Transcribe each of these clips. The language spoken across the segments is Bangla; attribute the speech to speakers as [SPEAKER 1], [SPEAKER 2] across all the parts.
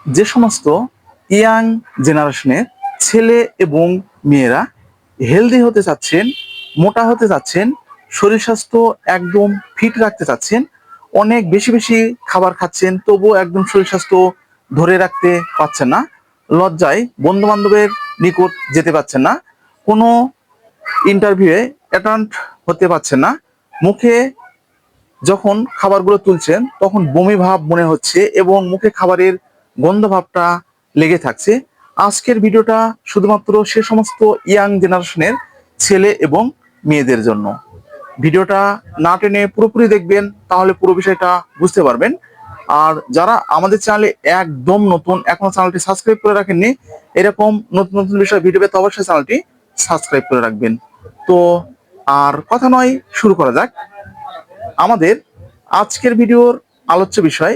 [SPEAKER 1] যে সমস্ত ইয়াং জেনারেশনের ছেলে এবং মেয়েরা হেলদি হতে চাচ্ছেন, মোটা হতে চাচ্ছেন, শরীর স্বাস্থ্য একদম ফিট রাখতে চাচ্ছেন, অনেক বেশি বেশি খাবার খাচ্ছেন তবুও একদম শরীর স্বাস্থ্য ধরে রাখতে পারছেন না, লজ্জায় বন্ধু বান্ধবের নিকট যেতে পারছেন না, কোনো ইন্টারভিউয়ে অ্যাটেন্ড হতে পারছেন না, মুখে যখন খাবারগুলো তুলছেন তখন বমি ভাব মনে হচ্ছে এবং মুখে খাবারের গন্ধ ভাবটা লেগে থাকছে। আজকের ভিডিওটা শুধুমাত্র সে সমস্ত ইয়াং জেনারেশনের ছেলে এবং মেয়েদের জন্য। ভিডিওটা না টেনে পুরোপুরি দেখবেন, তাহলে পুরো বিষয়টা বুঝতে পারবেন। আর যারা আমাদের চ্যানেলে একদম নতুন, এখনো চ্যানেলটি সাবস্ক্রাইব করে রাখেননি, এরকম নতুন নতুন বিষয় ভিডিও পেতে অবশ্যই চ্যানেলটি সাবস্ক্রাইব করে রাখবেন। তো আর কথা নয়, শুরু করা যাক আমাদের আজকের ভিডিওর আলোচ্য বিষয়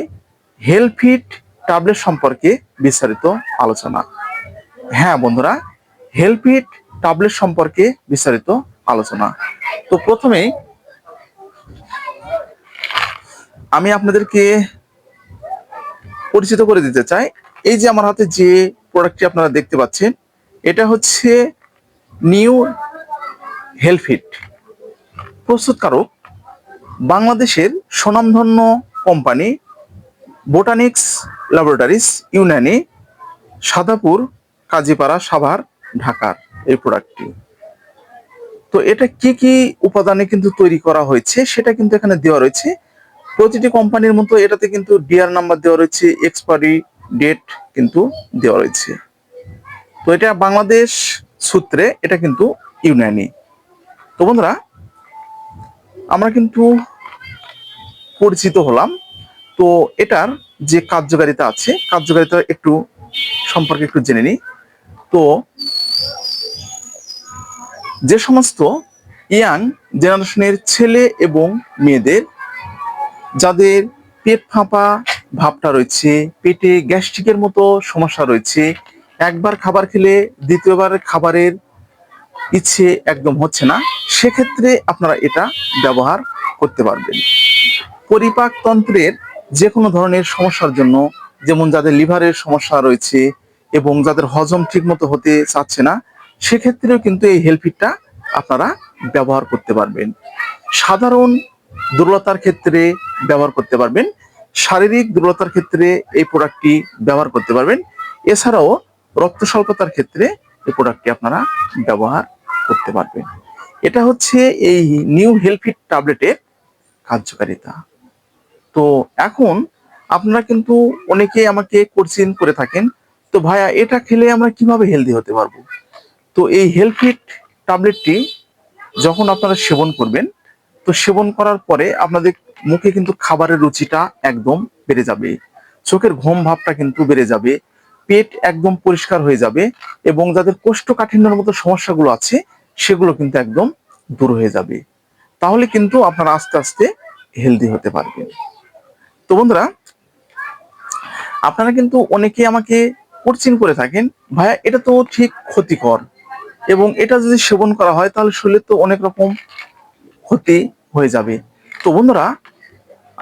[SPEAKER 1] হেলফিট ট্যাবলেট সম্পর্কে বিস্তারিত আলোচনা। হ্যাঁ বন্ধুরা, হেলফিট ট্যাবলেট সম্পর্কে বিস্তারিত আলোচনা। তো প্রথমেই আমি আপনাদেরকে পরিচিত করে দিতে চাই, এই যে আমার হাতে যে প্রোডাক্টটি আপনারা দেখতে পাচ্ছেন, এটা হচ্ছে নিউ হেলফিট। প্রস্তুতকারক বাংলাদেশের স্বনামধন্য কোম্পানি বোটানিক্স ল্যাবরেটরিজ ইউনানি, সাদাপুর, কাজীপাড়া, সাভার, ঢাকার এই প্রোডাক্টটি। তো এটা কি কি উপাদানে কিন্তু তৈরি করা হয়েছে সেটা কিন্তু এখানে দেওয়া রয়েছে। প্রতিটি কোম্পানির মতো এটাতে কিন্তু ডিআর নাম্বার দেওয়া রয়েছে, এক্সপায়ারি ডেট কিন্তু দেওয়া রয়েছে। তো এটা বাংলাদেশ সূত্রে এটা কিন্তু ইউনানি। তো বন্ধুরা, আমরা কিন্তু পরিচিত হলাম। তো এটার যে কার্যকারিতা আছে, কার্যকারিতা একটু সম্পর্কে একটু জেনে নিই। তো যে সমস্ত ইয়াং জেনারেশনের ছেলে এবং মেয়েদের যাদের পেট ফাঁপা ভাবটা রয়েছে, পেটে গ্যাস্ট্রিকের মতো সমস্যা রয়েছে, একবার খাবার খেলে দ্বিতীয়বার খাবারের ইচ্ছে একদম হচ্ছে না, সেক্ষেত্রে আপনারা এটা ব্যবহার করতে পারবেন। পরিপাকতন্ত্রের যে কোনো ধরনের সমস্যার জন্য, যেমন যাদের লিভারের সমস্যা রয়েছে এবং যাদের হজম ঠিক মতো হতে চাচ্ছে না, সেক্ষেত্রেও কিন্তু এই হেলফিটটা আপনারা ব্যবহার করতে পারবেন। সাধারণ দুর্বলতার ক্ষেত্রে ব্যবহার করতে পারবেন, শারীরিক দুর্বলতার ক্ষেত্রে এই প্রোডাক্টটি ব্যবহার করতে পারবেন, এছাড়াও রক্ত স্বল্পতার ক্ষেত্রে এই প্রোডাক্টটি আপনারা ব্যবহার করতে পারবেন। এটা হচ্ছে এই নিউ হেলফিট ট্যাবলেটের কার্যকারিতা। তো এখন আপনারা কিন্তু অনেকেই আমাকে কোশ্চেন করে থাকেন, তো ভাইয়া এটা খেলে আমরা কিভাবে হেলদি হতে পারবো? তো এই হেলফিট ট্যাবলেটটি যখন আপনারা সেবন করবেন, তো সেবন করার পরে আপনাদের মুখে কিন্তু খাবারের রুচিটা একদম বেড়ে যাবে, চোখের ঘুম ভাবটা কিন্তু বেড়ে যাবে, পেট একদম পরিষ্কার হয়ে যাবে এবং যাদের কোষ্ঠকাঠিন্যের মতো সমস্যাগুলো আছে সেগুলো কিন্তু একদম দূর হয়ে যাবে। তাহলে কিন্তু আপনারা আস্তে আস্তে হেলদি হতে পারবেন। তো বন্ধুরা, আপনারা কিন্তু অনেকেই আমাকে কোশ্চেন করে থাকেন, ভাইয়া এটা তো ঠিক ক্ষতিকর এবং এটা যদি সেবন করা হয় তাহলে শরীরে তো অনেক রকম ক্ষতি হয়ে যাবে। তো বন্ধুরা,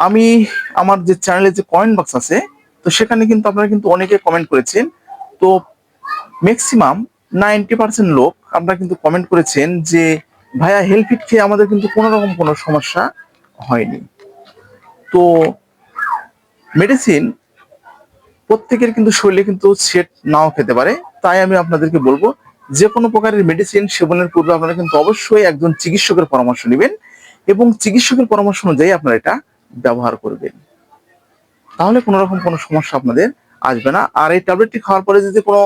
[SPEAKER 1] আমি আমার যে চ্যানেলে যে কমেন্ট বক্স আছে, তো সেখানে কিন্তু আপনারা কিন্তু অনেকে কমেন্ট করেছেন। তো ম্যাক্সিমাম 90% লোক আপনারা কিন্তু কমেন্ট করেছেন যে ভাইয়া হেলফিট খেয়ে আমাদের কিন্তু কোনো রকম কোনো সমস্যা হয়নি। তো মেডিসিন প্রত্যেকের কিন্তু শরীরে কিন্তু সেট নাও খেতে পারে, তাই আমি আপনাদেরকে বলবো যে কোনো প্রকারের মেডিসিন সেবনের পূর্বে আপনারা কিন্তু অবশ্যই একজন চিকিৎসকের পরামর্শ নেবেন এবং চিকিৎসকের পরামর্শ অনুযায়ী আপনারা এটা ব্যবহার করবেন, তাহলে কোনো রকম কোনো সমস্যা আপনাদের আসবে না। আর এই ট্যাবলেটটি খাওয়ার পরে যদি কোনো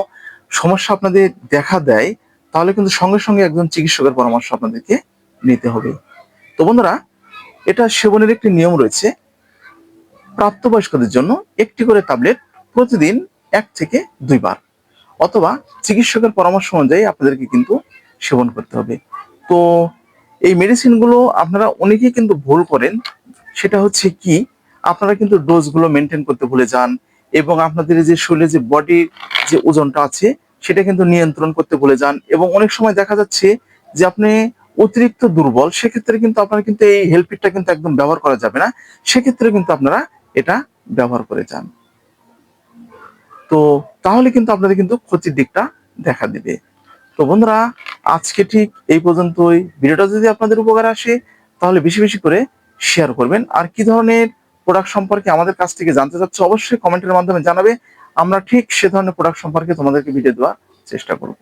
[SPEAKER 1] সমস্যা আপনাদের দেখা দেয়, তাহলে কিন্তু সঙ্গে সঙ্গে একজন চিকিৎসকের পরামর্শ আপনাদেরকে নিতে হবে। তো বন্ধুরা, এটা সেবনের একটি নিয়ম রয়েছে। প্রাপ্তবয়স্কদের জন্য একটি করে ট্যাবলেট প্রতিদিন 1 থেকে 2 বার, অথবা চিকিৎসকের পরামর্শ অনুযায়ী আপনাদেরকে কিন্তু সেবন করতে হবে। তো এই মেডিসিনগুলো আপনারা অনেকেই কিন্তু ভুল করেন, সেটা হচ্ছে কি, আপনারা কিন্তু ডোজগুলো মেনটেন করতে ভুলে যান এবং আপনাদের যে শরীরে যে বডির যে ওজনটা আছে সেটা কিন্তু নিয়ন্ত্রণ করতে ভুলে যান এবং অনেক সময় দেখা যাচ্ছে যে আপনি অতিরিক্ত দুর্বল, সেক্ষেত্রে কিন্তু আপনারা কিন্তু এই হেলপিটটা কিন্তু একদম ব্যবহার করা যাবে না, সেক্ষেত্রে কিন্তু আপনারা এটা ব্যবহার করে যান। তো তাহলে কিন্তু আপনাদের কিন্তু ক্ষতির দিকটা দেখা দিবে। তো বন্ধুরা, আজকে ঠিক এই পর্যন্তই। ভিডিওটা যদি আপনাদের উপকারে আসে তাহলে বেশি বেশি করে শেয়ার করবেন। আর কি ধরনের প্রোডাক্ট সম্পর্কে আমাদের কাছ থেকে জানতে চাচ্ছ অবশ্যই কমেন্টের মাধ্যমে জানাবে। আমরা ঠিক সে ধরনের প্রোডাক্ট সম্পর্কে তোমাদেরকে ভিডিও দেওয়ার চেষ্টা করব।